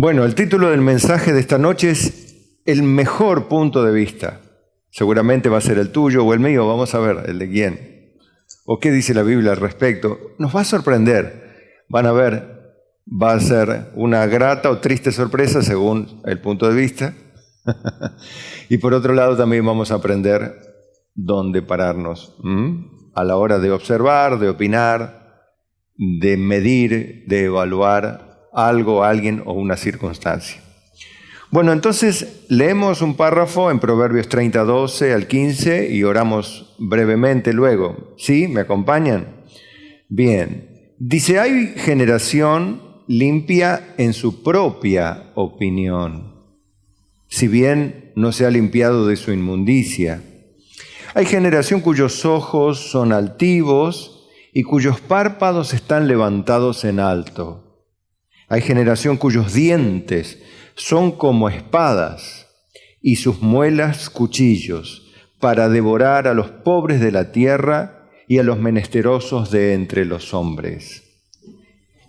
Bueno, el título del mensaje de esta noche es El mejor punto de vista. Seguramente va a ser el tuyo o el mío, vamos a ver el de quién. O qué dice la Biblia al respecto. Nos va a sorprender. Van a ver, va a ser una grata o triste sorpresa según el punto de vista. Y por otro lado también vamos a aprender dónde pararnos a la hora de observar, de opinar, de medir, de evaluar algo, alguien o una circunstancia. Bueno, entonces leemos un párrafo en Proverbios 30, 12 al 15 y oramos brevemente luego. ¿Sí? ¿Me acompañan? Bien. Dice, hay generación limpia en su propia opinión, si bien no se ha limpiado de su inmundicia. Hay generación cuyos ojos son altivos y cuyos párpados están levantados en alto. Hay generación cuyos dientes son como espadas y sus muelas cuchillos para devorar a los pobres de la tierra y a los menesterosos de entre los hombres.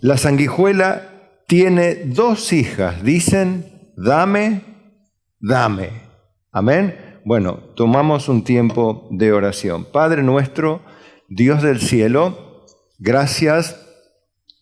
La sanguijuela tiene 2 hijas, dicen, dame, dame. Amén. Bueno, tomamos un tiempo de oración. Padre nuestro, Dios del cielo, gracias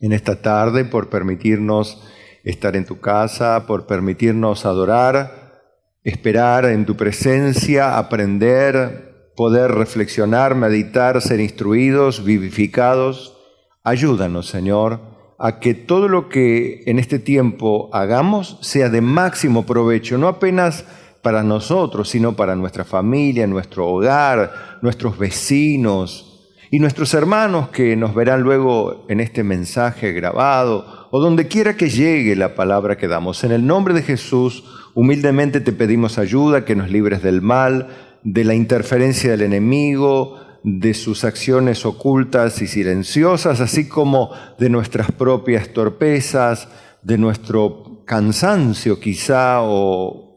en esta tarde por permitirnos estar en tu casa, por permitirnos adorar, esperar en tu presencia, aprender, poder reflexionar, meditar, ser instruidos, vivificados. Ayúdanos, Señor, a que todo lo que en este tiempo hagamos sea de máximo provecho, no apenas para nosotros, sino para nuestra familia, nuestro hogar, nuestros vecinos y nuestros hermanos que nos verán luego en este mensaje grabado o donde quiera que llegue la palabra que damos. En el nombre de Jesús, humildemente te pedimos ayuda, que nos libres del mal, de la interferencia del enemigo, de sus acciones ocultas y silenciosas, así como de nuestras propias torpezas, de nuestro cansancio quizá o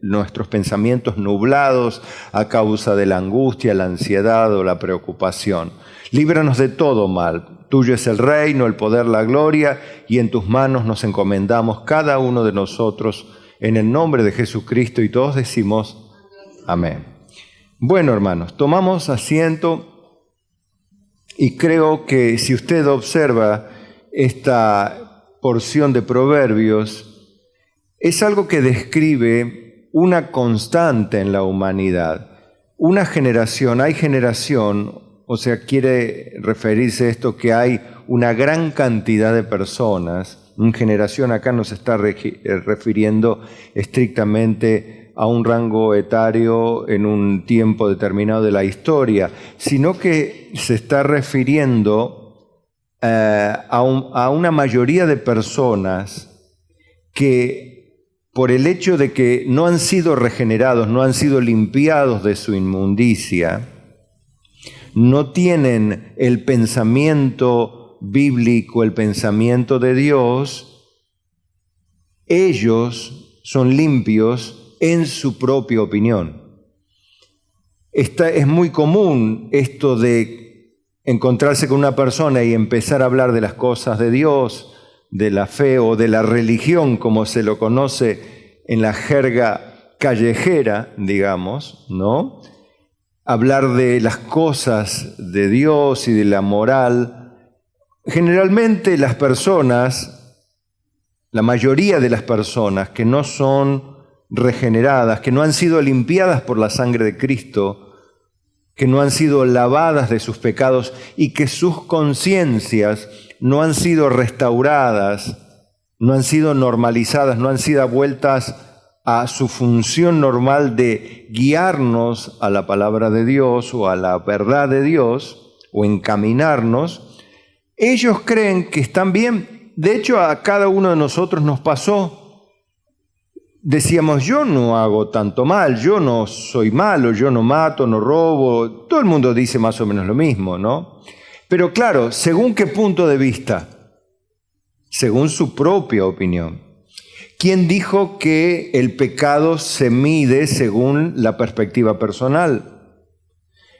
nuestros pensamientos nublados a causa de la angustia, la ansiedad o la preocupación. Líbranos de todo mal. Tuyo es el reino, el poder, la gloria, y en tus manos nos encomendamos cada uno de nosotros en el nombre de Jesucristo, y todos decimos amén. Bueno, hermanos, tomamos asiento y creo que si usted observa esta porción de Proverbios, es algo que describe una constante en la humanidad. Una generación, hay generación, o sea, quiere referirse a esto que hay una gran cantidad de personas. Una generación acá no se está refiriendo estrictamente a un rango etario en un tiempo determinado de la historia, sino que se está refiriendo a una mayoría de personas que por el hecho de que no han sido regenerados, no han sido limpiados de su inmundicia, no tienen el pensamiento bíblico, el pensamiento de Dios, ellos son limpios en su propia opinión. Es muy común esto de encontrarse con una persona y empezar a hablar de las cosas de Dios, de la fe o de la religión, como se lo conoce en la jerga callejera, digamos, ¿no? Hablar de las cosas de Dios y de la moral. Generalmente las personas, la mayoría de las personas que no son regeneradas, que no han sido limpiadas por la sangre de Cristo, que no han sido lavadas de sus pecados y que sus conciencias no han sido restauradas, no han sido normalizadas, no han sido vueltas a su función normal de guiarnos a la palabra de Dios o a la verdad de Dios o encaminarnos. Ellos creen que están bien. De hecho, a cada uno de nosotros nos pasó. Decíamos, yo no hago tanto mal, yo no soy malo, yo no mato, no robo. Todo el mundo dice más o menos lo mismo, ¿no? Pero claro, ¿según qué punto de vista? Según su propia opinión. ¿Quién dijo que el pecado se mide según la perspectiva personal?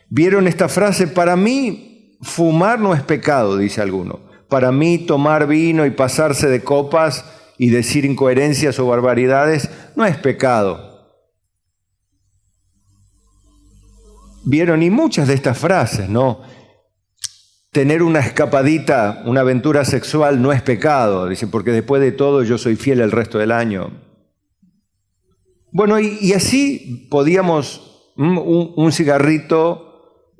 ¿Vieron esta frase? Para mí, fumar no es pecado, dice alguno. para mí tomar vino y pasarse de copas y decir incoherencias o barbaridades no es pecado. ¿Vieron? Y muchas de estas frases, ¿no? Tener una escapadita, una aventura sexual no es pecado. Dicen, porque después de todo yo soy fiel el resto del año. Bueno, y así podíamos, un cigarrito,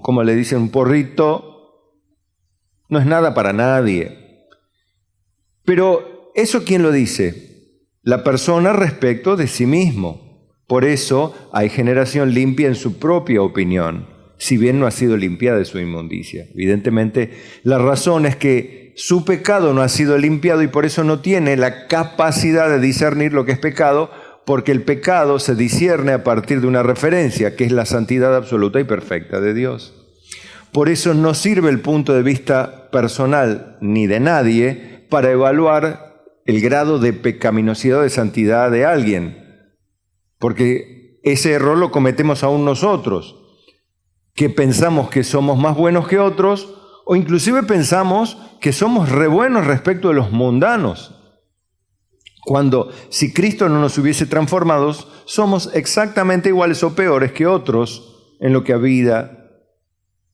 ¿cómo le dicen? Un porrito, no es nada para nadie. Pero ¿eso quién lo dice? La persona respecto de sí mismo. Por eso hay generación limpia en su propia opinión, si bien no ha sido limpiada de su inmundicia. Evidentemente, la razón es que su pecado no ha sido limpiado y por eso no tiene la capacidad de discernir lo que es pecado, porque el pecado se discierne a partir de una referencia, que es la santidad absoluta y perfecta de Dios. Por eso no sirve el punto de vista personal ni de nadie para evaluar el grado de pecaminosidad o de santidad de alguien, porque ese error lo cometemos aún nosotros, que pensamos que somos más buenos que otros, o inclusive pensamos que somos re buenos respecto de los mundanos, cuando si Cristo no nos hubiese transformado, somos exactamente iguales o peores que otros en lo que a vida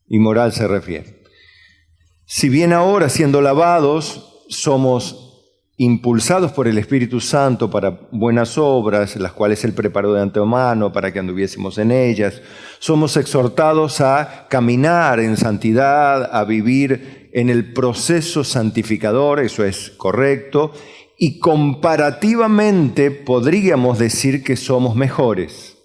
y moral se refiere. Si bien ahora, siendo lavados, somos impulsados por el Espíritu Santo para buenas obras, las cuales Él preparó de antemano para que anduviésemos en ellas. Somos exhortados a caminar en santidad, a vivir en el proceso santificador, eso es correcto, y comparativamente podríamos decir que somos mejores.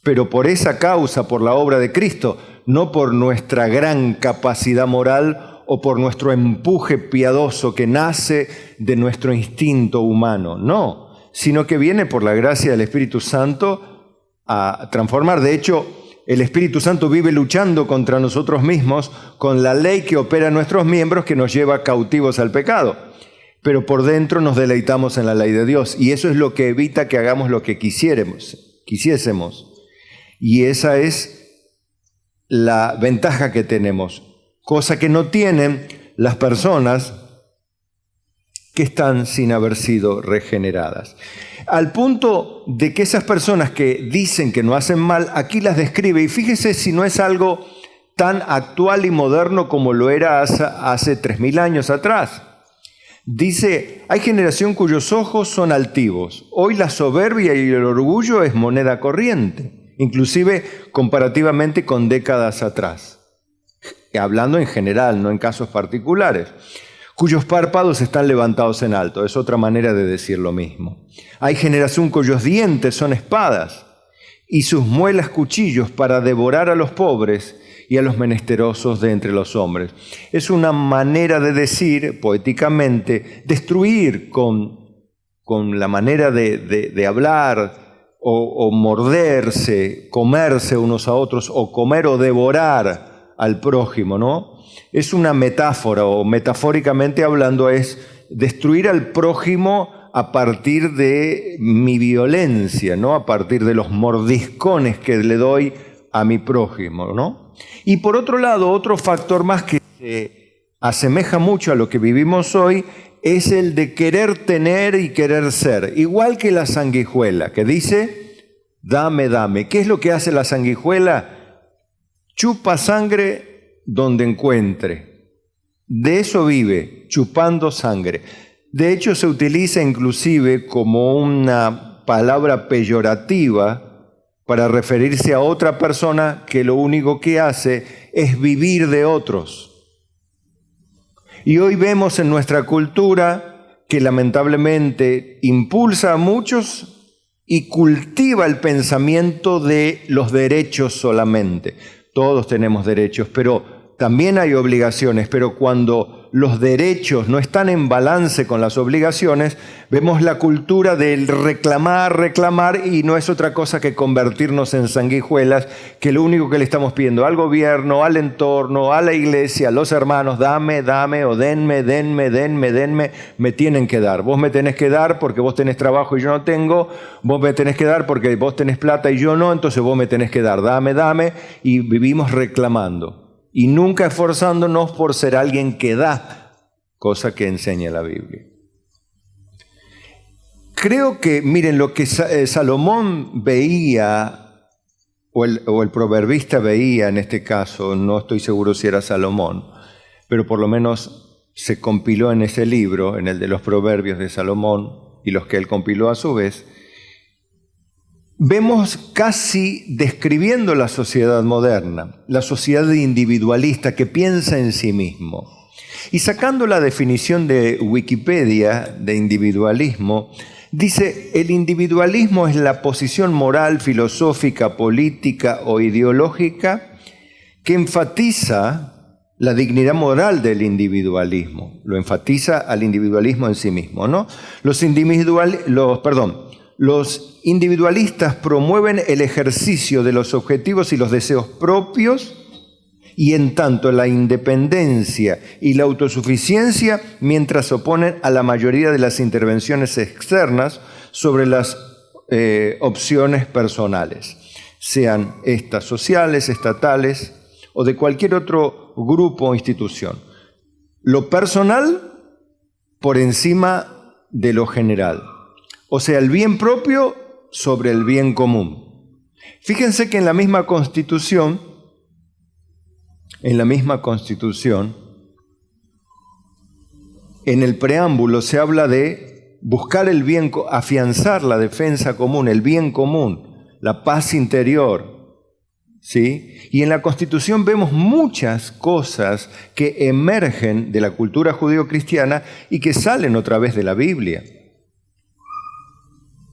Pero por esa causa, por la obra de Cristo, no por nuestra gran capacidad moral o por nuestro empuje piadoso que nace de nuestro instinto humano, no, sino que viene por la gracia del Espíritu Santo a transformar. De hecho, el Espíritu Santo vive luchando contra nosotros mismos con la ley que opera en nuestros miembros que nos lleva cautivos al pecado. Pero por dentro nos deleitamos en la ley de Dios y eso es lo que evita que hagamos lo que quisiésemos. Y esa es la ventaja que tenemos, cosa que no tienen las personas que están sin haber sido regeneradas. Al punto de que esas personas que dicen que no hacen mal, aquí las describe, y fíjese si no es algo tan actual y moderno como lo era hace 3000 años atrás. Dice, hay generación cuyos ojos son altivos. Hoy la soberbia y el orgullo es moneda corriente, inclusive comparativamente con décadas atrás. Hablando en general, no en casos particulares, cuyos párpados están levantados en alto, es otra manera de decir lo mismo. Hay generación cuyos dientes son espadas y sus muelas cuchillos para devorar a los pobres y a los menesterosos de entre los hombres. Es una manera de decir, poéticamente, destruir con la manera de hablar o morderse, comerse unos a otros o comer o devorar al prójimo, ¿no? Es una metáfora, o metafóricamente hablando es destruir al prójimo a partir de mi violencia, ¿no? A partir de los mordiscones que le doy a mi prójimo, ¿no? Y por otro lado, otro factor más que se asemeja mucho a lo que vivimos hoy es el de querer tener y querer ser, igual que la sanguijuela, que dice, dame, dame. ¿Qué es lo que hace la sanguijuela? Chupa sangre donde encuentre. De eso vive, chupando sangre. De hecho, se utiliza inclusive como una palabra peyorativa para referirse a otra persona que lo único que hace es vivir de otros. Y hoy vemos en nuestra cultura que lamentablemente impulsa a muchos y cultiva el pensamiento de los derechos solamente. Todos tenemos derechos, pero también hay obligaciones. Pero cuando los derechos no están en balance con las obligaciones, vemos la cultura del reclamar, reclamar, y no es otra cosa que convertirnos en sanguijuelas, que lo único que le estamos pidiendo al gobierno, al entorno, a la iglesia, a los hermanos, dame, dame, o denme, denme, denme, denme, me tienen que dar. Vos me tenés que dar porque vos tenés trabajo y yo no tengo, vos me tenés que dar porque vos tenés plata y yo no, entonces vos me tenés que dar, dame, dame, y vivimos reclamando. y nunca esforzándonos por ser alguien que da, cosa que enseña la Biblia. Creo que, miren, lo que Salomón veía, o el proverbista veía en este caso, no estoy seguro si era Salomón, pero por lo menos se compiló en ese libro, en el de los proverbios de Salomón, y los que él compiló a su vez, vemos casi describiendo la sociedad moderna, la sociedad individualista que piensa en sí mismo. Y sacando la definición de Wikipedia de individualismo, dice: el individualismo es la posición moral, filosófica, política o ideológica que enfatiza la dignidad moral del individualismo. Lo enfatiza al individualismo en sí mismo, ¿no? Los individualistas promueven el ejercicio de los objetivos y los deseos propios, y en tanto la independencia y la autosuficiencia, mientras se oponen a la mayoría de las intervenciones externas sobre las opciones personales, sean estas sociales, estatales o de cualquier otro grupo o institución. Lo personal por encima de lo general, o sea, el bien propio sobre el bien común. Fíjense que en la misma Constitución, en el preámbulo se habla de buscar el bien, afianzar la defensa común, el bien común, la paz interior, ¿sí? Y en la Constitución vemos muchas cosas que emergen de la cultura judío-cristiana y que salen otra vez de la Biblia.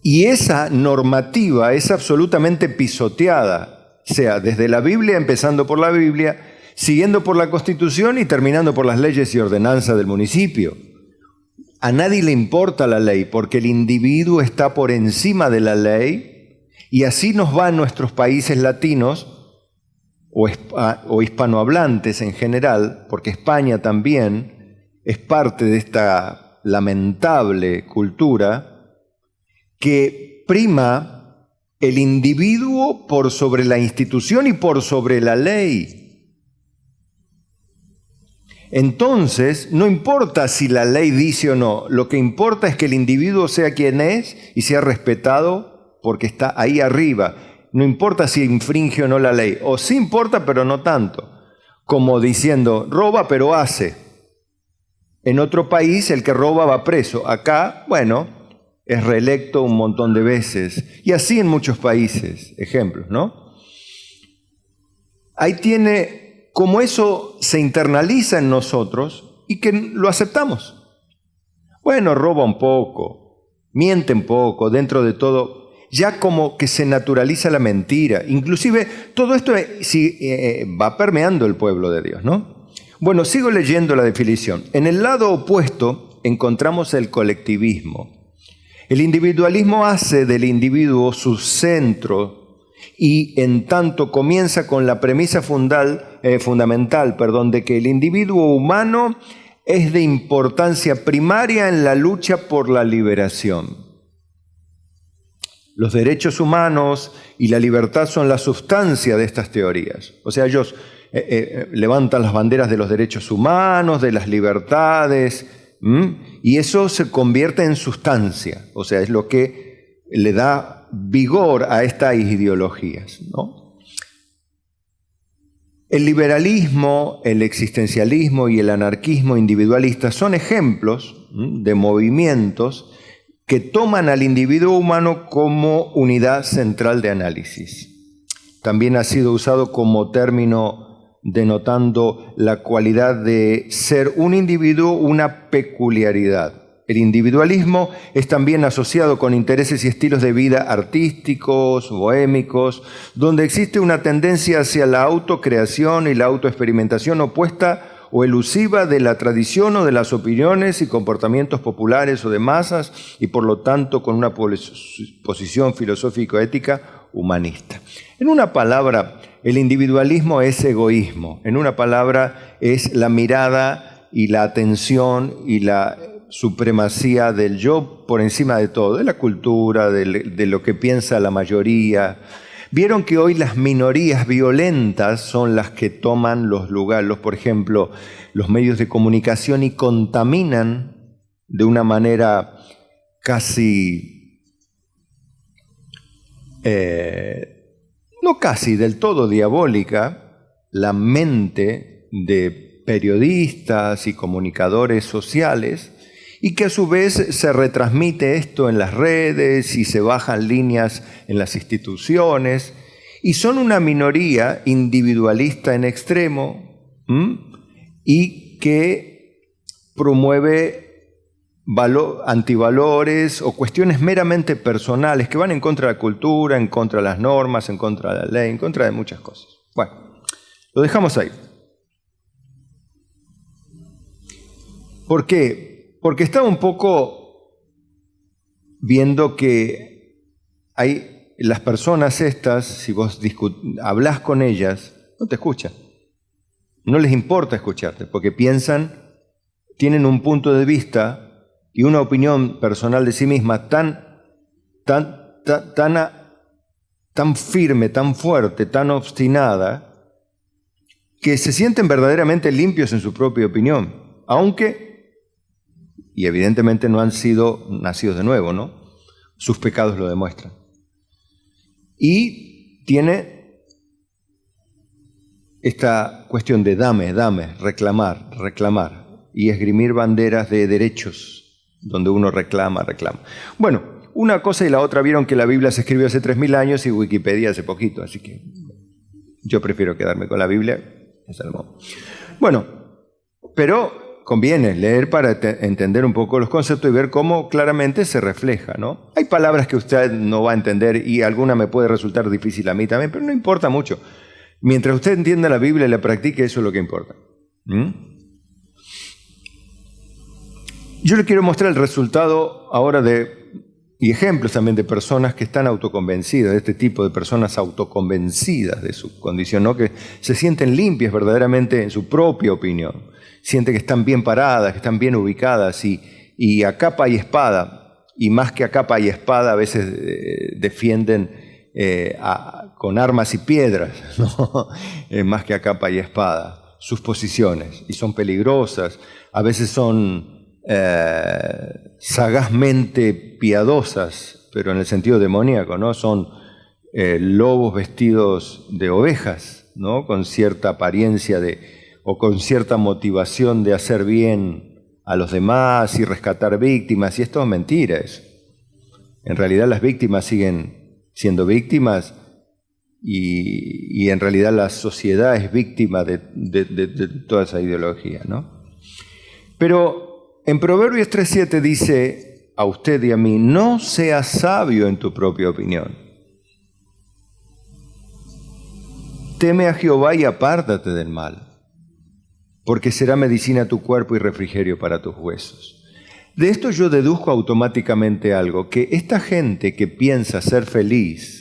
Y esa normativa es absolutamente pisoteada, sea desde la Biblia, empezando por la Biblia, siguiendo por la Constitución y terminando por las leyes y ordenanzas del municipio. A nadie le importa la ley porque el individuo está por encima de la ley, y así nos va en nuestros países latinos o hispanohablantes en general, porque España también es parte de esta lamentable cultura que prima el individuo por sobre la institución y por sobre la ley. Entonces, no importa si la ley dice o no, lo que importa es que el individuo sea quien es y sea respetado porque está ahí arriba. No importa si infringe o no la ley, o sí importa, pero no tanto, como diciendo, roba pero hace. En otro país el que roba va preso, acá, bueno, es reelecto un montón de veces, y así en muchos países, ejemplos, ¿no? Ahí tiene, como eso se internaliza en nosotros y que lo aceptamos. Bueno, roba un poco, miente un poco, dentro de todo, ya como que se naturaliza la mentira. Inclusive todo esto va permeando el pueblo de Dios, ¿no? Bueno, sigo leyendo la definición. En el lado opuesto encontramos el colectivismo. El individualismo hace del individuo su centro y en tanto comienza con la premisa fundamental de que el individuo humano es de importancia primaria en la lucha por la liberación. Los derechos humanos y la libertad son la sustancia de estas teorías. O sea, ellos levantan las banderas de los derechos humanos, de las libertades, y eso se convierte en sustancia. O sea, es lo que le da vigor a estas ideologías, ¿no? El liberalismo, el existencialismo y el anarquismo individualista son ejemplos de movimientos que toman al individuo humano como unidad central de análisis. También ha sido usado como término denotando la cualidad de ser un individuo, una peculiaridad. El individualismo es también asociado con intereses y estilos de vida artísticos, bohémicos, donde existe una tendencia hacia la autocreación y la autoexperimentación opuesta o elusiva de la tradición o de las opiniones y comportamientos populares o de masas, y por lo tanto con una posición filosófico-ética humanista. En una palabra, el individualismo es egoísmo. En una palabra, es la mirada y la atención y la supremacía del yo por encima de todo, de la cultura, de lo que piensa la mayoría. Vieron que hoy las minorías violentas son las que toman los lugares, por ejemplo, los medios de comunicación, y contaminan de una manera casi, no casi del todo diabólica, la mente de periodistas y comunicadores sociales, y que a su vez se retransmite esto en las redes y se bajan líneas en las instituciones, y son una minoría individualista en extremo, y que promueve antivalores o cuestiones meramente personales que van en contra de la cultura, en contra de las normas, en contra de la ley, en contra de muchas cosas. Bueno, lo dejamos ahí. ¿Por qué? Porque estaba un poco viendo que hay las personas estas, si vos hablás con ellas, no te escuchan. No les importa escucharte, porque piensan, tienen un punto de vista y una opinión personal de sí misma tan firme, tan fuerte, tan obstinada, que se sienten verdaderamente limpios en su propia opinión, aunque... y evidentemente no han sido nacidos de nuevo, ¿no? Sus pecados lo demuestran. Y tiene esta cuestión de dame, reclamar, y esgrimir banderas de derechos, donde uno reclama. Bueno, una cosa y la otra, vieron que la Biblia se escribió hace 3.000 años y Wikipedia hace poquito, así que yo prefiero quedarme con la Biblia. Bueno, pero... conviene leer para entender un poco los conceptos y ver cómo claramente se refleja, ¿no? Hay palabras que usted no va a entender y alguna me puede resultar difícil a mí también, pero no importa mucho. Mientras usted entienda la Biblia y la practique, eso es lo que importa. Yo le quiero mostrar el resultado ahora y ejemplos también de personas que están autoconvencidas, de este tipo de personas autoconvencidas de su condición, ¿no? Que se sienten limpias verdaderamente en su propia opinión. Sienten que están bien paradas, que están bien ubicadas y a capa y espada, y más que a capa y espada a veces defienden con armas y piedras, ¿no? Más que a capa y espada, sus posiciones, y son peligrosas, a veces son sagazmente piadosas, pero en el sentido demoníaco, ¿no? Son lobos vestidos de ovejas, ¿no? Con cierta apariencia o con cierta motivación de hacer bien a los demás y rescatar víctimas, y esto es mentira eso. En realidad las víctimas siguen siendo víctimas y en realidad la sociedad es víctima de toda esa ideología, ¿no? Pero en Proverbios 3:7 dice a usted y a mí, no seas sabio en tu propia opinión. Teme a Jehová y apártate del mal, porque será medicina a tu cuerpo y refrigerio para tus huesos. De esto yo deduzco automáticamente algo, que esta gente que piensa ser feliz,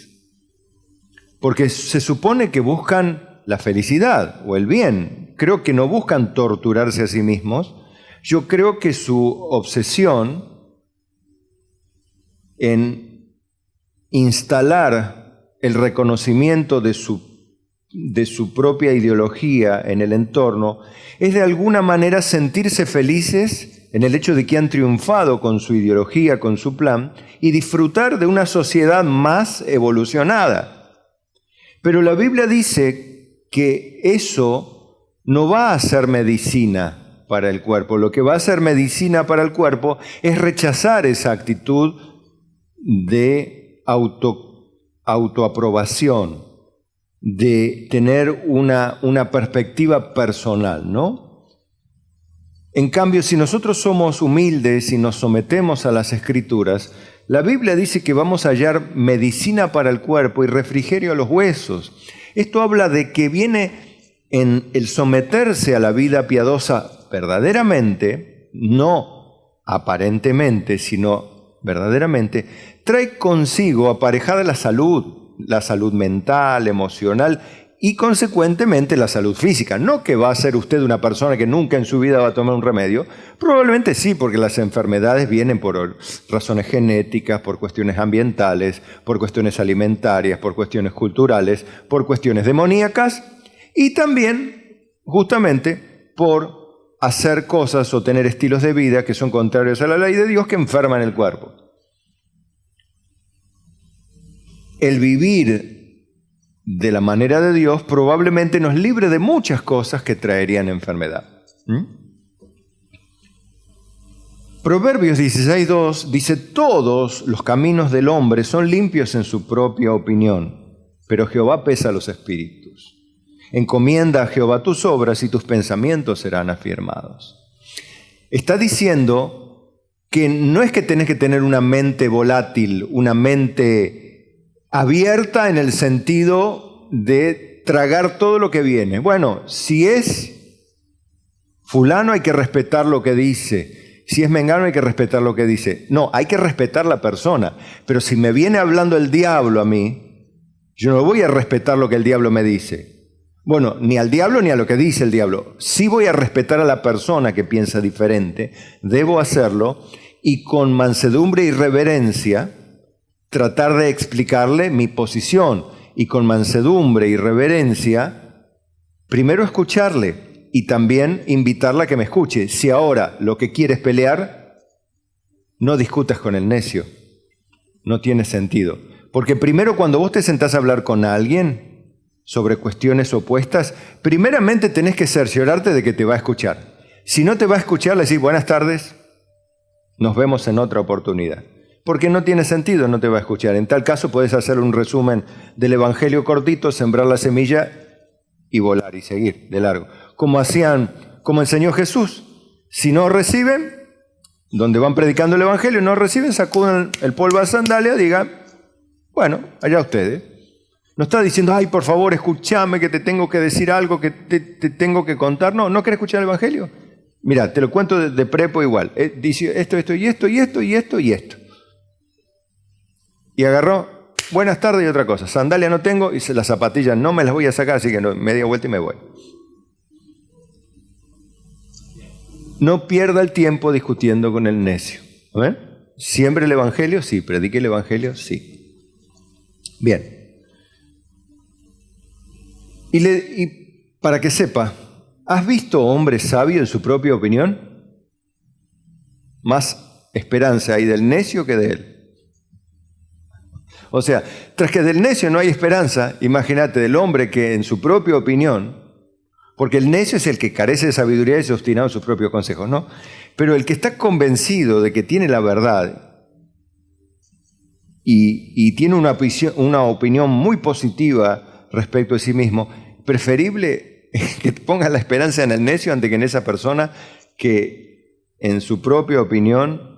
porque se supone que buscan la felicidad o el bien, creo que no buscan torturarse a sí mismos, yo creo que su obsesión en instalar el reconocimiento de su propia ideología en el entorno es de alguna manera sentirse felices en el hecho de que han triunfado con su ideología, con su plan, y disfrutar de una sociedad más evolucionada. Pero la Biblia dice que eso no va a ser medicina para el cuerpo. Lo que va a ser medicina para el cuerpo es rechazar esa actitud de autoaprobación, de tener una perspectiva personal, ¿no? En cambio, si nosotros somos humildes y nos sometemos a las Escrituras, la Biblia dice que vamos a hallar medicina para el cuerpo y refrigerio a los huesos. Esto habla de que viene en el someterse a la vida piadosa verdaderamente, no aparentemente, sino verdaderamente, trae consigo aparejada la salud mental, emocional y consecuentemente la salud física. No que va a ser usted una persona que nunca en su vida va a tomar un remedio, probablemente sí, porque las enfermedades vienen por razones genéticas, por cuestiones ambientales, por cuestiones alimentarias, por cuestiones culturales, por cuestiones demoníacas y también justamente por hacer cosas o tener estilos de vida que son contrarios a la ley de Dios que enferman el cuerpo. El vivir de la manera de Dios probablemente nos libre de muchas cosas que traerían enfermedad. Proverbios 16:2 dice: todos los caminos del hombre son limpios en su propia opinión, pero Jehová pesa los espíritus. Encomienda a Jehová tus obras y tus pensamientos serán afirmados. Está diciendo que no es que tenés que tener una mente volátil, una mente abierta en el sentido de tragar todo lo que viene. Bueno, si es fulano hay que respetar lo que dice. Si es mengano hay que respetar lo que dice. No, hay que respetar la persona. Pero si me viene hablando el diablo a mí, yo no voy a respetar lo que el diablo me dice. Bueno, ni al diablo ni a lo que dice el diablo. Sí voy a respetar a la persona que piensa diferente. Debo hacerlo y con mansedumbre y reverencia tratar de explicarle mi posición. Y con mansedumbre y reverencia, primero escucharle y también invitarla a que me escuche. Si ahora lo que quiere es pelear, no discutas con el necio. No tiene sentido. Porque primero cuando vos te sentás a hablar con alguien sobre cuestiones opuestas, primeramente tenés que cerciorarte de que te va a escuchar. Si no te va a escuchar, le decís buenas tardes, nos vemos en otra oportunidad. Porque no tiene sentido, no te va a escuchar. En tal caso puedes hacer un resumen del Evangelio cortito, sembrar la semilla y volar y seguir de largo. Como enseñó Jesús. Si no reciben, donde van predicando el Evangelio, no reciben, sacuden el polvo de sandalia, digan, bueno, allá ustedes. No está diciendo, ay, por favor, escúchame que te tengo que decir algo, que te tengo que contar. No, ¿no querés escuchar el Evangelio? Mira, te lo cuento de prepo igual. Dice esto y esto y esto y esto y esto. Y agarró, buenas tardes y otra cosa. Sandalia no tengo y las zapatillas no me las voy a sacar, así que media vuelta y me voy. No pierda el tiempo discutiendo con el necio. ¿Ven? ¿Siempre el Evangelio? Sí. ¿Predique el Evangelio? Sí. Bien. Y para que sepa, ¿has visto hombre sabio en su propia opinión? Más esperanza hay del necio que de él. O sea, tras que del necio no hay esperanza, imagínate del hombre que en su propia opinión, porque el necio es el que carece de sabiduría y es obstinado en sus propios consejos, ¿no? Pero el que está convencido de que tiene la verdad y tiene una opinión muy positiva respecto de sí mismo, preferible que ponga la esperanza en el necio antes que en esa persona que en su propia opinión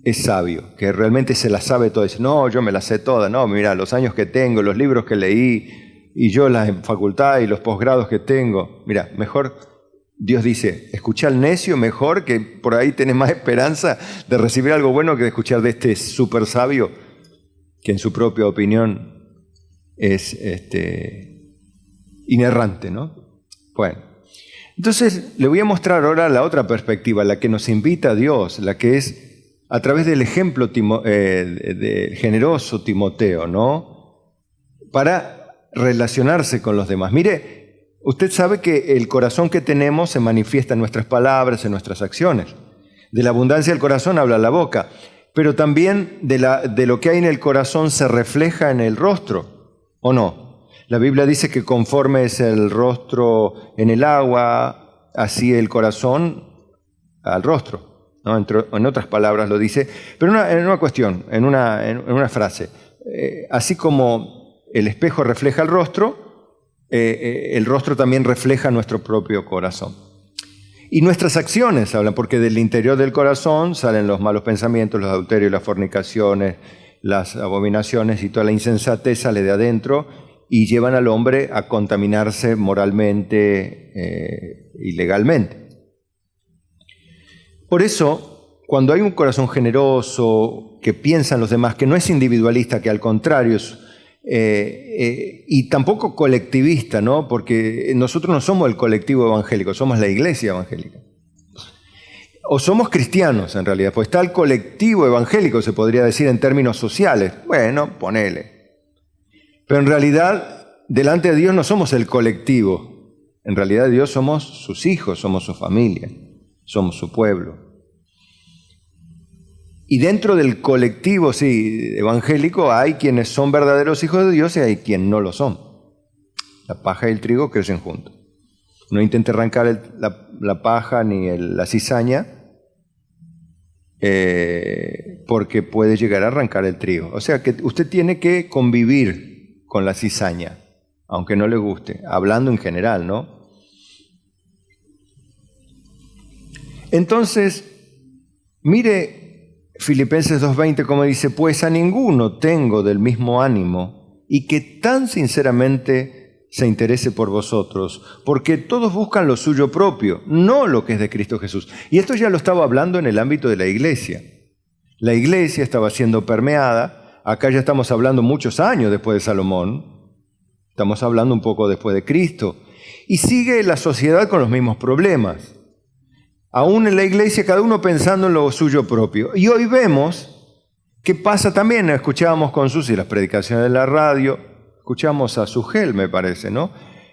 es sabio, que realmente se la sabe toda. Dice, no, yo me la sé toda, no, mira, los años que tengo, los libros que leí, y yo la facultad y los posgrados que tengo. Mira, mejor, Dios dice, escucha al necio mejor, que por ahí tenés más esperanza de recibir algo bueno que de escuchar de este súper sabio, que en su propia opinión es inerrante, ¿no? Bueno, entonces le voy a mostrar ahora la otra perspectiva, la que nos invita a Dios, la que es a través del ejemplo del generoso Timoteo, ¿no? Para relacionarse con los demás. Mire, usted sabe que el corazón que tenemos se manifiesta en nuestras palabras, en nuestras acciones. De la abundancia del corazón habla la boca, pero también de lo que hay en el corazón se refleja en el rostro, ¿o no? La Biblia dice que conforme es el rostro en el agua, así el corazón al rostro, ¿no? En otras palabras lo dice, pero en una cuestión, en una frase. Así como el espejo refleja el rostro también refleja nuestro propio corazón. Y nuestras acciones hablan, porque del interior del corazón salen los malos pensamientos, los adulterios, las fornicaciones, las abominaciones y toda la insensatez sale de adentro y llevan al hombre a contaminarse moralmente y legalmente. Por eso, cuando hay un corazón generoso que piensa en los demás, que no es individualista, que al contrario y tampoco colectivista, ¿no? Porque nosotros no somos el colectivo evangélico, somos la iglesia evangélica. O somos cristianos en realidad, pues está el colectivo evangélico, se podría decir en términos sociales. Bueno, ponele. Pero en realidad, delante de Dios no somos el colectivo. En realidad Dios somos sus hijos, somos su familia, somos su pueblo. Y dentro del colectivo, sí, evangélico, hay quienes son verdaderos hijos de Dios y hay quienes no lo son. La paja y el trigo crecen juntos. No intente arrancar la paja ni la cizaña, porque puede llegar a arrancar el trigo. O sea que usted tiene que convivir con la cizaña, aunque no le guste, hablando en general, ¿no? Entonces, mire Filipenses 2:20 como dice, pues a ninguno tengo del mismo ánimo y que tan sinceramente se interese por vosotros, porque todos buscan lo suyo propio, no lo que es de Cristo Jesús. Y esto ya lo estaba hablando en el ámbito de la iglesia. La iglesia estaba siendo permeada, acá ya estamos hablando muchos años después de Salomón, estamos hablando un poco después de Cristo, y sigue la sociedad con los mismos problemas. Aún en la iglesia, cada uno pensando en lo suyo propio. Y hoy vemos que pasa también, escuchábamos con Susi las predicaciones de la radio, escuchamos a Sugel, me parece, ¿no?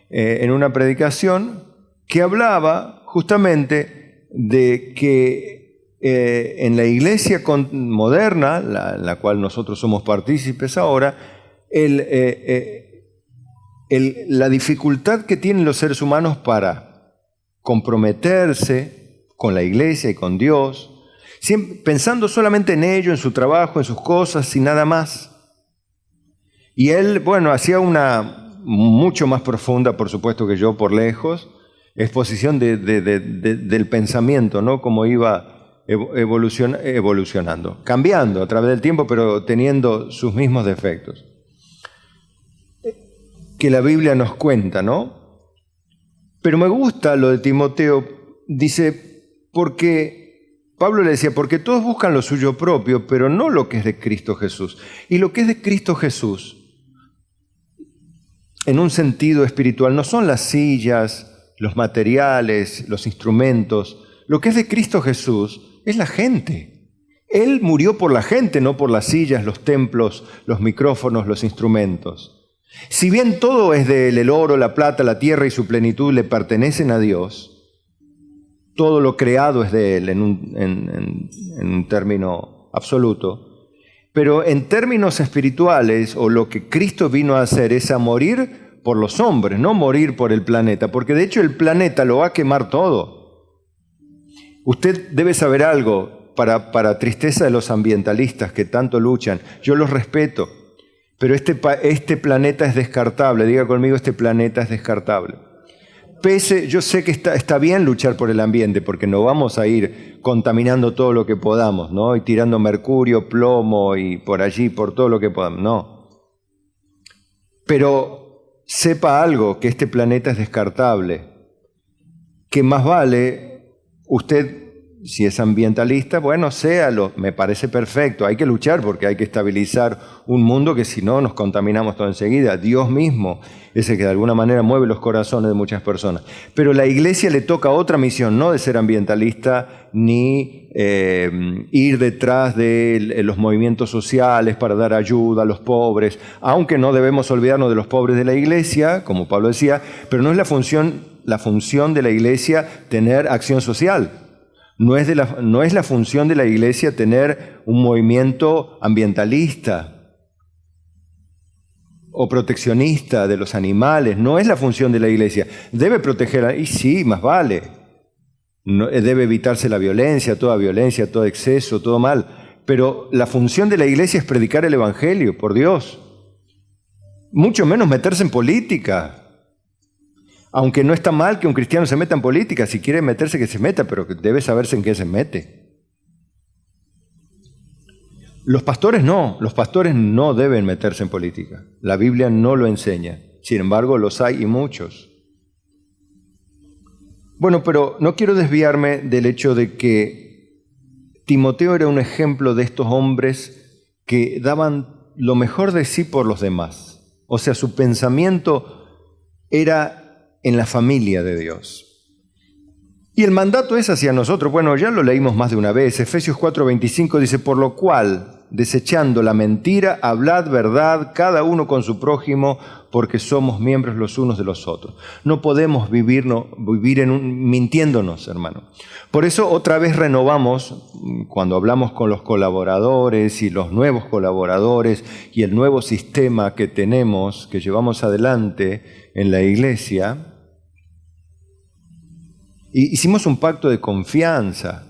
En una predicación que hablaba justamente de que en la iglesia moderna, la cual nosotros somos partícipes ahora, la dificultad que tienen los seres humanos para comprometerse con la iglesia y con Dios, pensando solamente en ello, en su trabajo, en sus cosas y nada más. Y él, bueno, hacía una mucho más profunda, por supuesto que yo, por lejos, exposición del pensamiento, ¿no? Cómo iba evolucionando, cambiando a través del tiempo, pero teniendo sus mismos defectos. Que la Biblia nos cuenta, ¿no? Pero me gusta lo de Timoteo, dice, porque Pablo le decía, porque todos buscan lo suyo propio, pero no lo que es de Cristo Jesús. Y lo que es de Cristo Jesús, en un sentido espiritual, no son las sillas, los materiales, los instrumentos. Lo que es de Cristo Jesús es la gente. Él murió por la gente, no por las sillas, los templos, los micrófonos, los instrumentos. Si bien todo es de él, el oro, la plata, la tierra y su plenitud le pertenecen a Dios, todo lo creado es de él en un término absoluto. Pero en términos espirituales, o lo que Cristo vino a hacer es a morir por los hombres, no morir por el planeta, porque de hecho el planeta lo va a quemar todo. Usted debe saber algo, para tristeza de los ambientalistas que tanto luchan, yo los respeto, pero este planeta es descartable, diga conmigo, este planeta es descartable. Yo sé que está bien luchar por el ambiente, porque no vamos a ir contaminando todo lo que podamos, ¿no? Y tirando mercurio, plomo y por allí, por todo lo que podamos, no. Pero sepa algo, que este planeta es descartable, que más vale usted, si es ambientalista, bueno, séalo, me parece perfecto, hay que luchar porque hay que estabilizar un mundo que si no nos contaminamos todo enseguida. Dios mismo es el que de alguna manera mueve los corazones de muchas personas. Pero la iglesia le toca otra misión, no de ser ambientalista ni ir detrás de los movimientos sociales para dar ayuda a los pobres, aunque no debemos olvidarnos de los pobres de la iglesia, como Pablo decía, pero no es la función de la iglesia tener acción social. No es la función de la iglesia tener un movimiento ambientalista o proteccionista de los animales. No es la función de la iglesia. Debe proteger, y sí, más vale. Debe evitarse la violencia, todo exceso, todo mal. Pero la función de la iglesia es predicar el evangelio, por Dios. Mucho menos meterse en política. Aunque no está mal que un cristiano se meta en política, si quiere meterse que se meta, pero debe saberse en qué se mete. Los pastores no deben meterse en política. La Biblia no lo enseña. Sin embargo, los hay y muchos. Bueno, pero no quiero desviarme del hecho de que Timoteo era un ejemplo de estos hombres que daban lo mejor de sí por los demás. O sea, su pensamiento era en la familia de Dios. Y el mandato es hacia nosotros. Bueno, ya lo leímos más de una vez. Efesios 4:25 dice, por lo cual, desechando la mentira, hablad verdad, cada uno con su prójimo, porque somos miembros los unos de los otros. No podemos vivir mintiéndonos, hermano. Por eso otra vez renovamos, cuando hablamos con los colaboradores y los nuevos colaboradores y el nuevo sistema que tenemos, que llevamos adelante en la iglesia, y hicimos un pacto de confianza,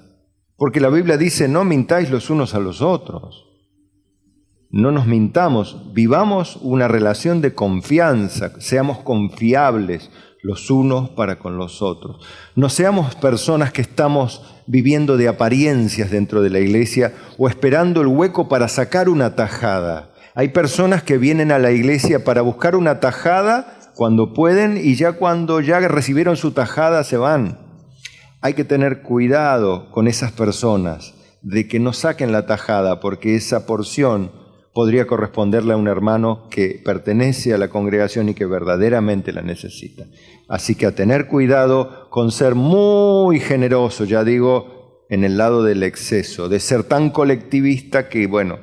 porque la Biblia dice, no mintáis los unos a los otros. No nos mintamos, vivamos una relación de confianza, seamos confiables los unos para con los otros. No seamos personas que estamos viviendo de apariencias dentro de la iglesia o esperando el hueco para sacar una tajada. Hay personas que vienen a la iglesia para buscar una tajada cuando pueden y ya cuando ya recibieron su tajada se van. Hay que tener cuidado con esas personas de que no saquen la tajada, porque esa porción podría corresponderle a un hermano que pertenece a la congregación y que verdaderamente la necesita. Así que a tener cuidado con ser muy generoso, ya digo, en el lado del exceso, de ser tan colectivista que, bueno,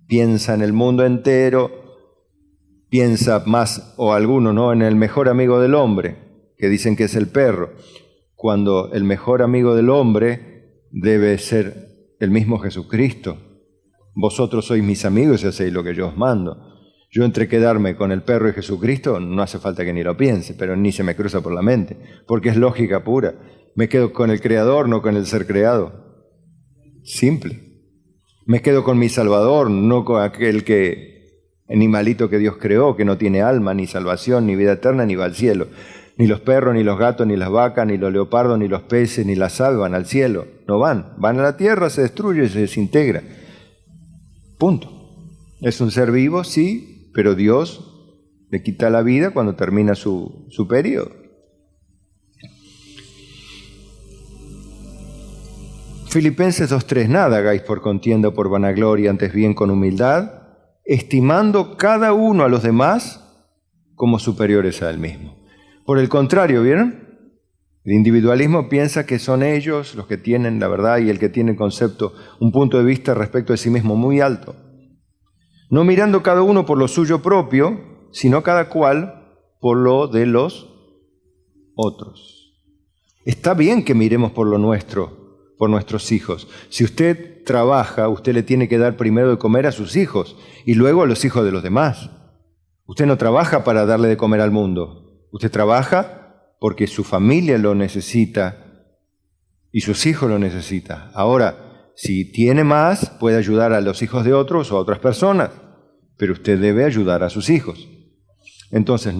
piensa en el mundo entero, piensa más, o alguno, ¿no?, en el mejor amigo del hombre, que dicen que es el perro, cuando el mejor amigo del hombre debe ser el mismo Jesucristo. Vosotros sois mis amigos y hacéis lo que yo os mando. Yo entre quedarme con el perro y Jesucristo no hace falta que ni lo piense, pero ni se me cruza por la mente, porque es lógica pura. Me quedo con el Creador, no con el ser creado. Simple. Me quedo con mi Salvador, no con aquel animalito que Dios creó, que no tiene alma, ni salvación, ni vida eterna, ni va al cielo. Ni los perros, ni los gatos, ni las vacas, ni los leopardos, ni los peces, ni las aves van al cielo. No van. Van a la tierra, se destruye, se desintegra. Punto. Es un ser vivo, sí, pero Dios le quita la vida cuando termina su periodo. Filipenses 2:3, nada hagáis por contienda o por vanagloria, antes bien con humildad, estimando cada uno a los demás como superiores a él mismo. Por el contrario, ¿vieron? El individualismo piensa que son ellos los que tienen la verdad y el que tiene el concepto, un punto de vista respecto de sí mismo muy alto. No mirando cada uno por lo suyo propio, sino cada cual por lo de los otros. Está bien que miremos por lo nuestro, por nuestros hijos. Si usted trabaja, usted le tiene que dar primero de comer a sus hijos y luego a los hijos de los demás. Usted no trabaja para darle de comer al mundo. Usted trabaja porque su familia lo necesita y sus hijos lo necesitan. Ahora, si tiene más, puede ayudar a los hijos de otros o a otras personas, pero usted debe ayudar a sus hijos. Entonces,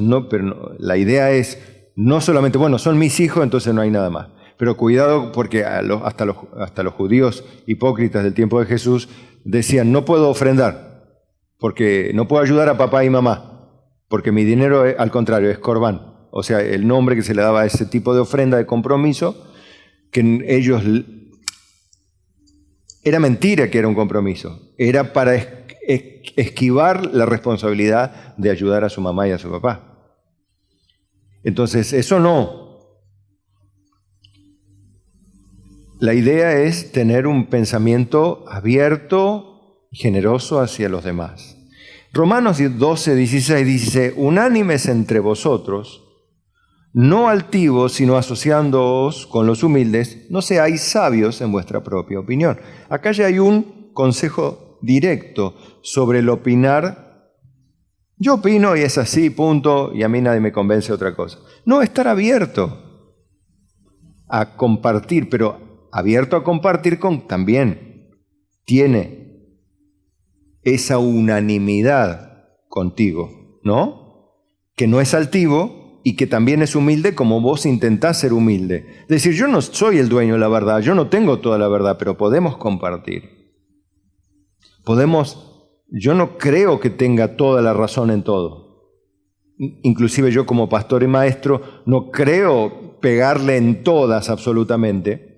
la idea es no solamente, bueno, son mis hijos, entonces no hay nada más. Pero cuidado porque hasta los judíos hipócritas del tiempo de Jesús decían, no puedo ofrendar, porque no puedo ayudar a papá y mamá. Porque mi dinero, al contrario, es corbán. O sea, el nombre que se le daba a ese tipo de ofrenda de compromiso, que ellos... Era mentira que era un compromiso. Era para esquivar la responsabilidad de ayudar a su mamá y a su papá. Entonces, eso no. La idea es tener un pensamiento abierto y generoso hacia los demás. Romanos 12:16 dice, unánimes entre vosotros, no altivos, sino asociándoos con los humildes, no seáis sabios en vuestra propia opinión. Acá ya hay un consejo directo sobre el opinar. Yo opino y es así, punto, y a mí nadie me convence de otra cosa. No, estar abierto a compartir, pero abierto a compartir también tiene esa unanimidad contigo, ¿no? Que no es altivo y que también es humilde como vos intentás ser humilde. Es decir, yo no soy el dueño de la verdad, yo no tengo toda la verdad, pero podemos compartir. Yo no creo que tenga toda la razón en todo. Inclusive yo como pastor y maestro no creo pegarle en todas absolutamente.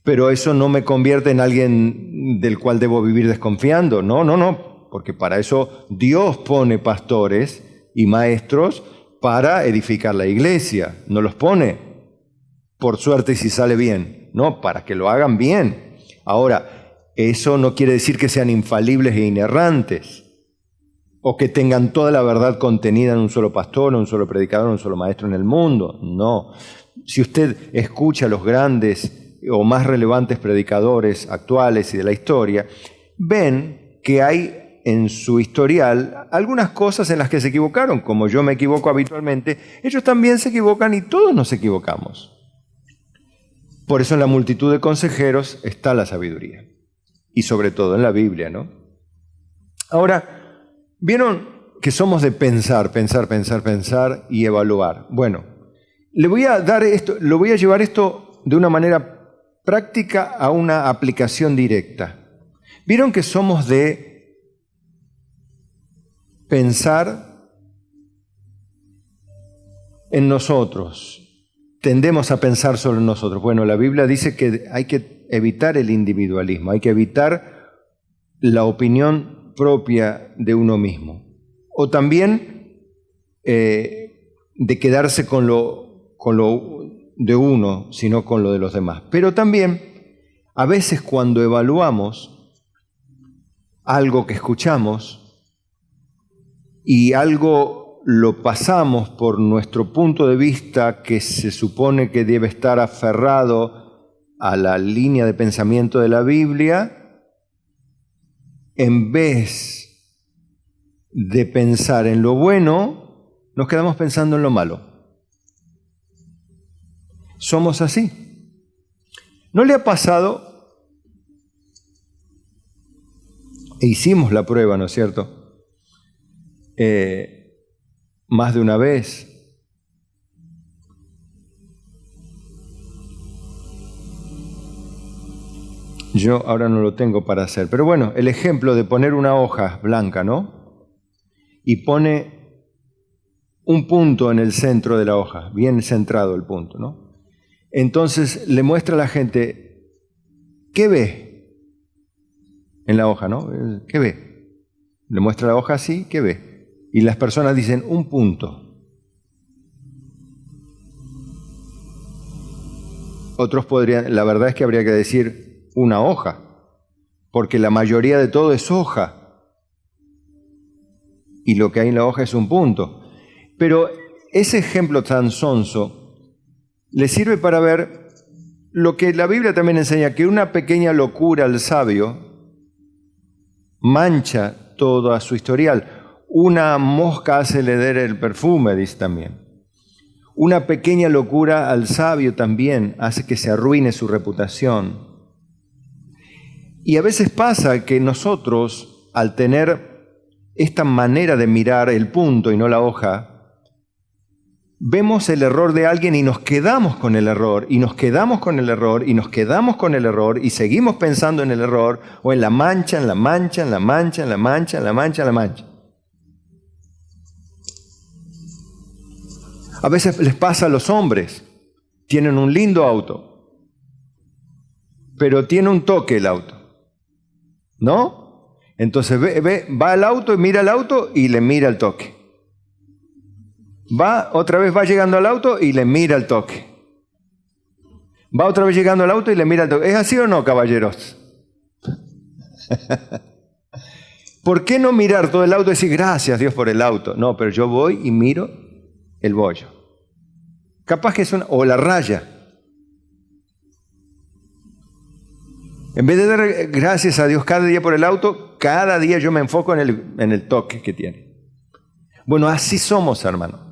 Pero eso no me convierte en alguien del cual debo vivir desconfiando. No. no, porque para eso Dios pone pastores y maestros para edificar la iglesia. No los pone por suerte si sale bien, no, para que lo hagan bien. Ahora, eso no quiere decir que sean infalibles e inerrantes, o que tengan toda la verdad contenida en un solo pastor, un solo predicador, un solo maestro en el mundo. No. Si usted escucha a los grandes o más relevantes predicadores actuales y de la historia, ven que hay en su historial algunas cosas en las que se equivocaron, como yo me equivoco habitualmente, ellos también se equivocan y todos nos equivocamos. Por eso en la multitud de consejeros está la sabiduría, y sobre todo en la Biblia, ¿no? Ahora, ¿vieron que somos de pensar y evaluar? Bueno, le voy a dar esto, lo voy a llevar esto de una manera práctica a una aplicación directa. ¿Vieron que somos de pensar en nosotros? Tendemos a pensar solo en nosotros. Bueno, la Biblia dice que hay que evitar el individualismo, hay que evitar la opinión propia de uno mismo. O también de quedarse con lo de uno, sino con lo de los demás. Pero también, a veces cuando evaluamos algo que escuchamos y algo lo pasamos por nuestro punto de vista que se supone que debe estar aferrado a la línea de pensamiento de la Biblia, en vez de pensar en lo bueno, nos quedamos pensando en lo malo. Somos así. ¿No le ha pasado? E hicimos la prueba, ¿no es cierto? Más de una vez. Yo ahora no lo tengo para hacer, pero bueno, el ejemplo de poner una hoja blanca, ¿no? Y pone un punto en el centro de la hoja, bien centrado el punto, ¿no? Entonces le muestra a la gente, ¿qué ve? En la hoja, ¿no? ¿Qué ve? Le muestra la hoja así, ¿qué ve? Y las personas dicen, un punto. Otros podrían, la verdad es que habría que decir una hoja, porque la mayoría de todo es hoja. Y lo que hay en la hoja es un punto. Pero ese ejemplo tan sonso le sirve para ver lo que la Biblia también enseña, que una pequeña locura al sabio mancha toda su historial. Una mosca hace ceder el perfume, dice también. Una pequeña locura al sabio también hace que se arruine su reputación. Y a veces pasa que nosotros, al tener esta manera de mirar el punto y no la hoja, vemos el error de alguien y nos quedamos con el error, y nos quedamos con el error, y nos quedamos con el error, y seguimos pensando en el error, o en la mancha, en la mancha, en la mancha, en la mancha, en la mancha, en la mancha. A veces les pasa a los hombres, tienen un lindo auto, pero tiene un toque el auto, ¿no? Entonces va al auto y mira el auto y le mira el toque. Otra vez va llegando al auto y le mira el toque. Va otra vez llegando al auto y le mira el toque. ¿Es así o no, caballeros? ¿Por qué no mirar todo el auto y decir gracias Dios por el auto? No, pero yo voy y miro el bollo. Capaz que es o la raya. En vez de dar gracias a Dios cada día por el auto, cada día yo me enfoco en el toque que tiene. Bueno, así somos, hermano.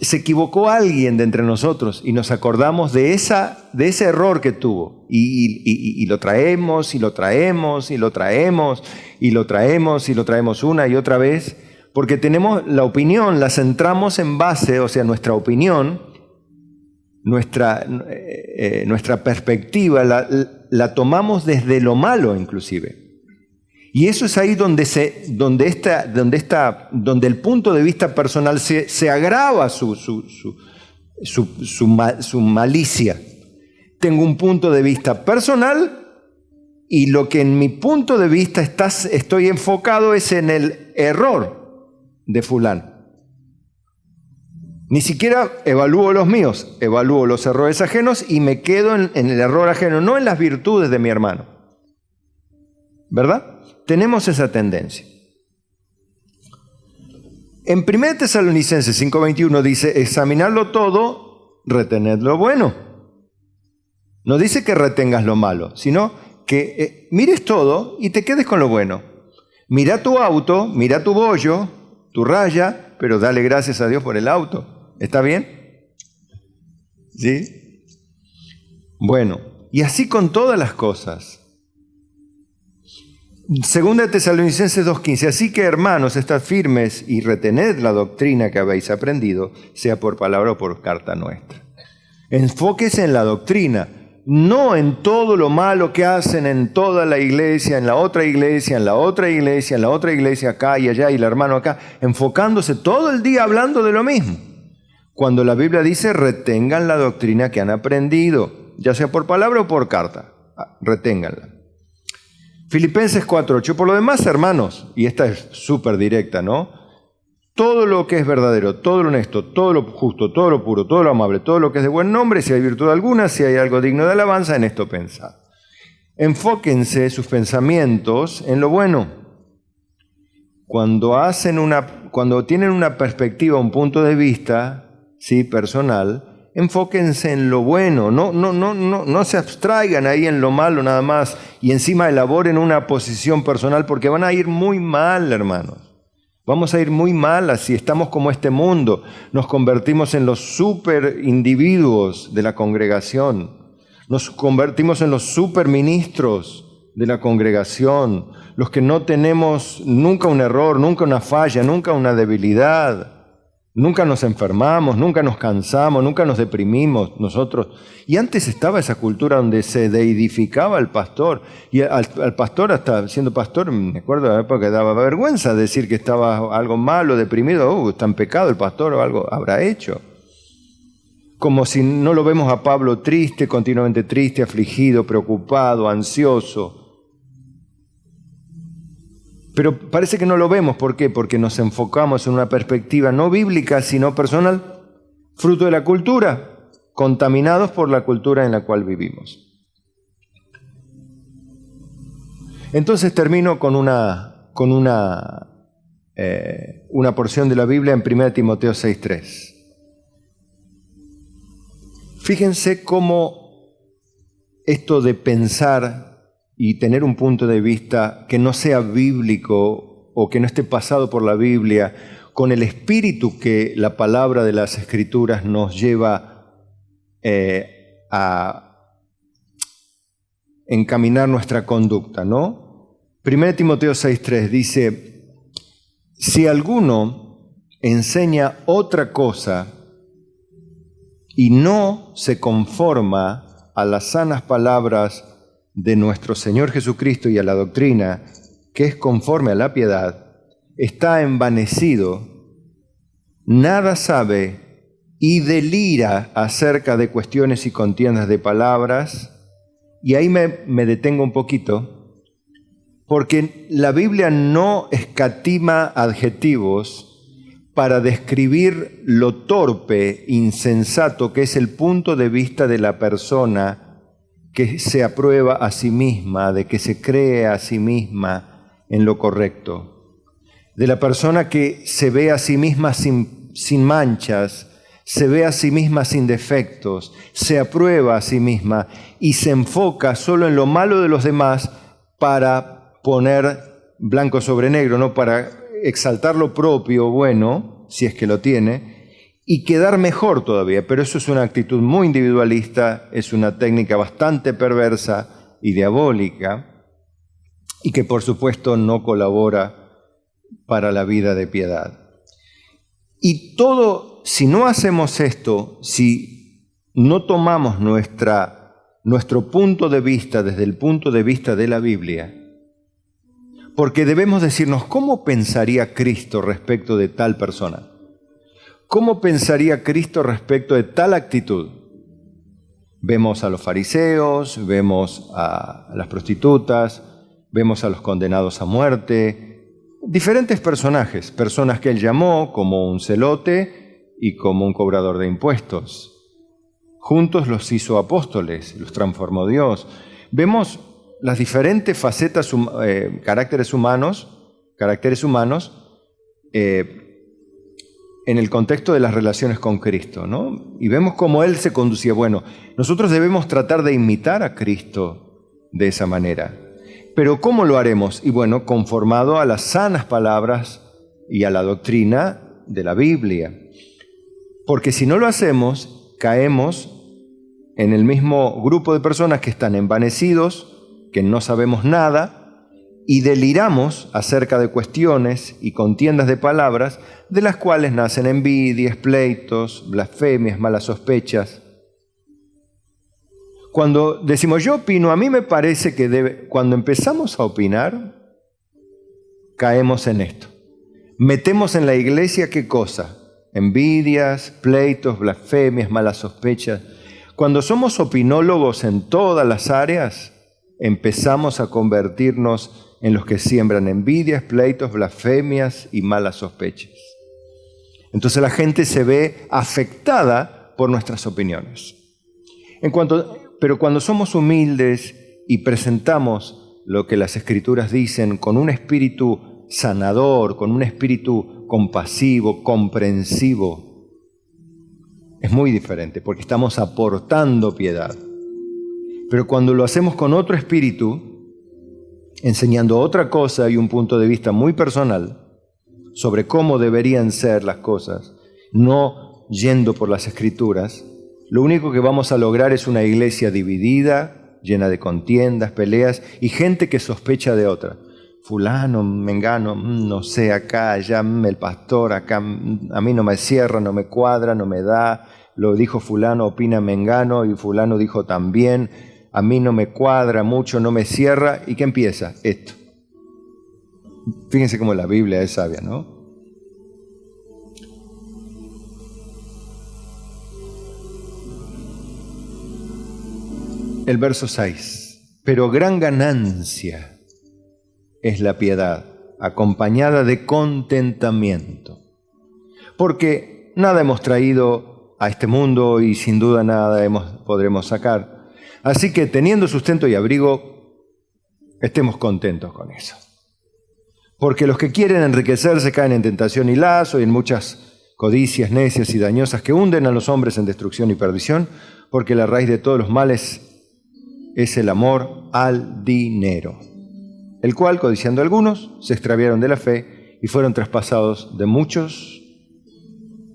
Se equivocó alguien de entre nosotros y nos acordamos de ese error que tuvo. Y lo traemos, y lo traemos, y lo traemos, y lo traemos, y lo traemos una y otra vez. Porque tenemos la opinión, la centramos en base, o sea, nuestra opinión, nuestra perspectiva, la tomamos desde lo malo inclusive. Y eso es ahí donde el punto de vista personal se agrava su malicia. Tengo un punto de vista personal y lo que en mi punto de vista estoy enfocado es en el error de fulano. Ni siquiera evalúo los míos, evalúo los errores ajenos y me quedo en el error ajeno, no en las virtudes de mi hermano. ¿Verdad? Tenemos esa tendencia. En 1 Tesalonicenses 5:21 dice, examinadlo todo, retened lo bueno. No dice que retengas lo malo, sino que mires todo y te quedes con lo bueno. Mira tu auto, mira tu bollo, tu raya, pero dale gracias a Dios por el auto. ¿Está bien? ¿Sí? Bueno, y así con todas las cosas. 2 Tesalonicenses 2:15, así que hermanos, estad firmes y retened la doctrina que habéis aprendido, sea por palabra o por carta nuestra. Enfóquese en la doctrina, no en todo lo malo que hacen en toda la iglesia, en la otra iglesia, en la otra iglesia, en la otra iglesia, acá y allá, y el hermano acá, enfocándose todo el día hablando de lo mismo. Cuando la Biblia dice, retengan la doctrina que han aprendido, ya sea por palabra o por carta, reténganla. Filipenses 4:8, por lo demás, hermanos, y esta es súper directa, ¿no? Todo lo que es verdadero, todo lo honesto, todo lo justo, todo lo puro, todo lo amable, todo lo que es de buen nombre, si hay virtud alguna, si hay algo digno de alabanza, en esto pensad. Enfóquense sus pensamientos en lo bueno. Cuando tienen una perspectiva, un punto de vista, sí, personal, enfóquense en lo bueno, no se abstraigan ahí en lo malo nada más y encima elaboren una posición personal porque van a ir muy mal, hermanos. Vamos a ir muy mal así, estamos como este mundo, nos convertimos en los super individuos de la congregación, nos convertimos en los super ministros de la congregación, los que no tenemos nunca un error, nunca una falla, nunca una debilidad. Nunca nos enfermamos, nunca nos cansamos, nunca nos deprimimos nosotros. Y antes estaba esa cultura donde se deidificaba al pastor. Y al pastor, hasta siendo pastor, me acuerdo de la época que daba vergüenza decir que estaba algo malo, deprimido. Está en pecado el pastor o algo habrá hecho. Como si no lo vemos a Pablo triste, continuamente triste, afligido, preocupado, ansioso. Pero parece que no lo vemos. ¿Por qué? Porque nos enfocamos en una perspectiva no bíblica, sino personal, fruto de la cultura, contaminados por la cultura en la cual vivimos. Entonces termino con una porción de la Biblia en 1 Timoteo 6:3. Fíjense cómo esto de pensar y tener un punto de vista que no sea bíblico o que no esté pasado por la Biblia, con el espíritu que la palabra de las Escrituras nos lleva a encaminar nuestra conducta, ¿no? 1 Timoteo 6:3 dice, si alguno enseña otra cosa y no se conforma a las sanas palabras de nuestro Señor Jesucristo y a la doctrina que es conforme a la piedad, está envanecido, nada sabe y delira acerca de cuestiones y contiendas de palabras. Y ahí me detengo un poquito, porque la Biblia no escatima adjetivos para describir lo torpe, insensato que es el punto de vista de la persona que se aprueba a sí misma, de que se cree a sí misma en lo correcto, de la persona que se ve a sí misma sin manchas, se ve a sí misma sin defectos, se aprueba a sí misma y se enfoca solo en lo malo de los demás para poner blanco sobre negro, ¿no? Para exaltar lo propio bueno, si es que lo tiene, y quedar mejor todavía, pero eso es una actitud muy individualista, es una técnica bastante perversa y diabólica, y que por supuesto no colabora para la vida de piedad. Y todo, si no hacemos esto, si no tomamos nuestro punto de vista desde el punto de vista de la Biblia, porque debemos decirnos, ¿cómo pensaría Cristo respecto de tal persona? ¿Cómo pensaría Cristo respecto de tal actitud? Vemos a los fariseos, vemos a las prostitutas, vemos a los condenados a muerte, diferentes personajes, personas que él llamó como un celote y como un cobrador de impuestos. Juntos los hizo apóstoles, los transformó Dios. Vemos las diferentes facetas, caracteres humanos, en el contexto de las relaciones con Cristo, ¿no? Y vemos cómo Él se conducía. Bueno, nosotros debemos tratar de imitar a Cristo de esa manera. Pero ¿cómo lo haremos? Y bueno, conformado a las sanas palabras y a la doctrina de la Biblia. Porque si no lo hacemos, caemos en el mismo grupo de personas que están envanecidos, que no sabemos nada, y deliramos acerca de cuestiones y contiendas de palabras de las cuales nacen envidias, pleitos, blasfemias, malas sospechas. Cuando decimos yo opino, a mí me parece que cuando empezamos a opinar, caemos en esto. Metemos en la iglesia ¿qué cosa? Envidias, pleitos, blasfemias, malas sospechas. Cuando somos opinólogos en todas las áreas, empezamos a convertirnos en los que siembran envidias, pleitos, blasfemias y malas sospechas. Entonces la gente se ve afectada por nuestras opiniones. Pero cuando somos humildes y presentamos lo que las Escrituras dicen con un espíritu sanador, con un espíritu compasivo, comprensivo, es muy diferente porque estamos aportando piedad. Pero cuando lo hacemos con otro espíritu, enseñando otra cosa y un punto de vista muy personal sobre cómo deberían ser las cosas, no yendo por las Escrituras, lo único que vamos a lograr es una iglesia dividida, llena de contiendas, peleas y gente que sospecha de otra. Fulano, mengano, no sé, acá, allá, el pastor, acá, a mí no me cierra, no me cuadra, no me da, lo dijo fulano, opina mengano y fulano dijo también, a mí no me cuadra mucho, no me cierra. ¿Y qué empieza? Esto. Fíjense cómo la Biblia es sabia, ¿no? El verso 6. Pero gran ganancia es la piedad, acompañada de contentamiento. Porque nada hemos traído a este mundo y sin duda nada podremos sacar. Así que teniendo sustento y abrigo, estemos contentos con eso. Porque los que quieren enriquecerse caen en tentación y lazo y en muchas codicias necias y dañosas que hunden a los hombres en destrucción y perdición, porque la raíz de todos los males es el amor al dinero, el cual, codiciando algunos, se extraviaron de la fe y fueron traspasados de muchos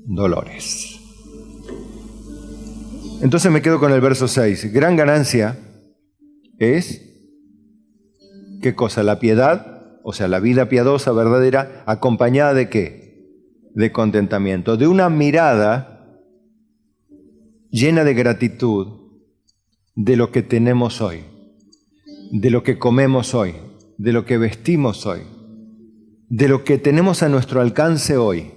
dolores. Entonces me quedo con el verso 6. Gran ganancia es, ¿qué cosa? La piedad, o sea, la vida piadosa, verdadera, acompañada ¿de qué? De contentamiento, de una mirada llena de gratitud de lo que tenemos hoy, de lo que comemos hoy, de lo que vestimos hoy, de lo que tenemos a nuestro alcance hoy.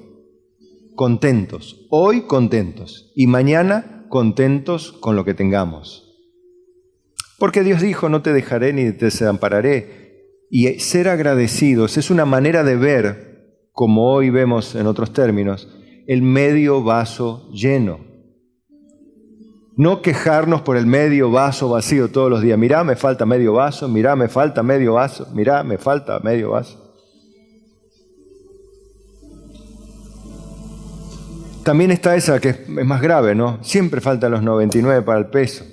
Contentos, hoy contentos y mañana contentos con lo que tengamos. Porque Dios dijo, no te dejaré ni te desampararé. Y ser agradecidos es una manera de ver, como hoy vemos en otros términos, el medio vaso lleno. No quejarnos por el medio vaso vacío todos los días. Mirá, me falta medio vaso, mirá, me falta medio vaso, mirá, me falta medio vaso. También está esa que es más grave, ¿no? Siempre faltan los 99 para el peso.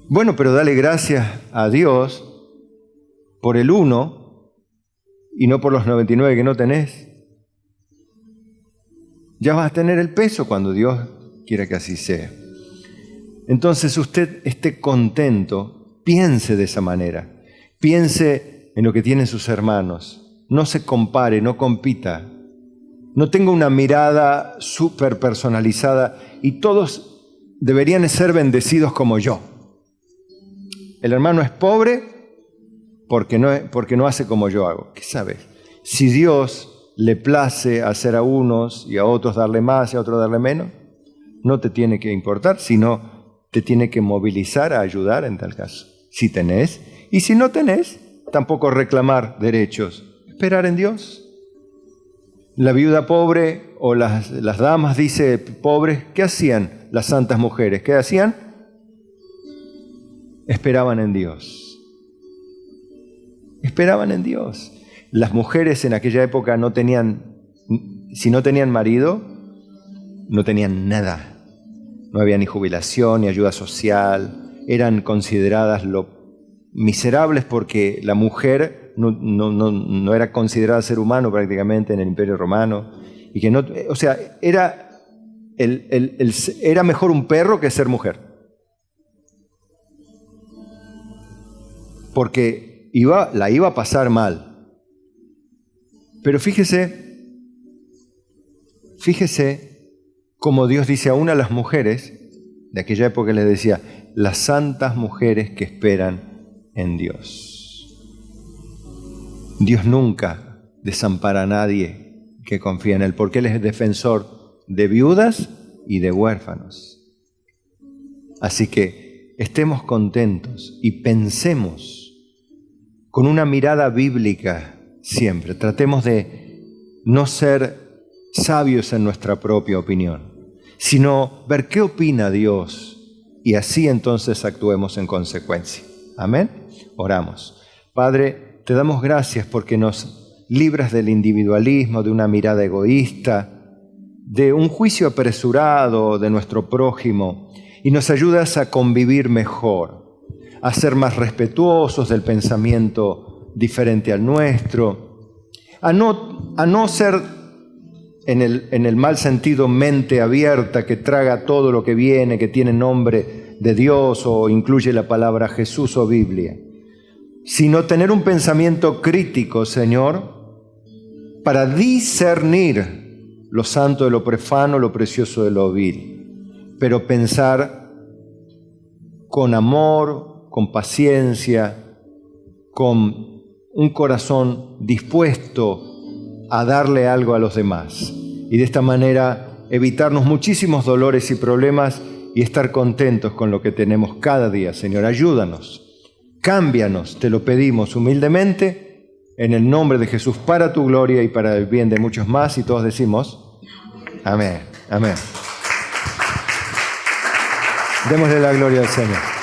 Bueno, pero dale gracias a Dios por el 1 y no por los 99 que no tenés. Ya vas a tener el peso cuando Dios quiera que así sea. Entonces usted esté contento, piense de esa manera. Piense en lo que tienen sus hermanos. No se compare, no compita. No tenga una mirada súper personalizada y todos deberían ser bendecidos como yo. El hermano es pobre porque no hace como yo hago. ¿Qué sabes? Si Dios le place hacer a unos y a otros darle más y a otros darle menos, no te tiene que importar, sino te tiene que movilizar a ayudar en tal caso. Si tenés, y si no tenés, tampoco reclamar derechos. Esperar en Dios. La viuda pobre o las damas, dice, pobres, ¿qué hacían las santas mujeres? ¿Qué hacían? Esperaban en Dios. Esperaban en Dios. Las mujeres en aquella época no tenían, si no tenían marido, no tenían nada. No había ni jubilación, ni ayuda social. Eran consideradas miserables porque la mujer no era considerada ser humano prácticamente en el Imperio Romano. Y que no, o sea, era mejor un perro que ser mujer. Porque la iba a pasar mal. Pero fíjese como Dios dice aún a las mujeres de aquella época, les decía, las santas mujeres que esperan en Dios. Dios nunca desampara a nadie que confía en Él, porque Él es defensor de viudas y de huérfanos. Así que estemos contentos y pensemos con una mirada bíblica siempre. Tratemos de no ser sabios en nuestra propia opinión, sino ver qué opina Dios y así entonces actuemos en consecuencia. Amén. Oramos. Padre, te damos gracias porque nos libras del individualismo, de una mirada egoísta, de un juicio apresurado de nuestro prójimo y nos ayudas a convivir mejor, a ser más respetuosos del pensamiento diferente al nuestro, a no ser en el mal sentido mente abierta que traga todo lo que viene, que tiene nombre de Dios o incluye la palabra Jesús o Biblia, sino tener un pensamiento crítico, Señor, para discernir lo santo de lo profano, lo precioso de lo vil, pero pensar con amor, con paciencia, con un corazón dispuesto a darle algo a los demás. Y de esta manera evitarnos muchísimos dolores y problemas y estar contentos con lo que tenemos cada día. Señor, ayúdanos, cámbianos, te lo pedimos humildemente, en el nombre de Jesús, para tu gloria y para el bien de muchos más. Y todos decimos, amén, amén. Démosle la gloria al Señor.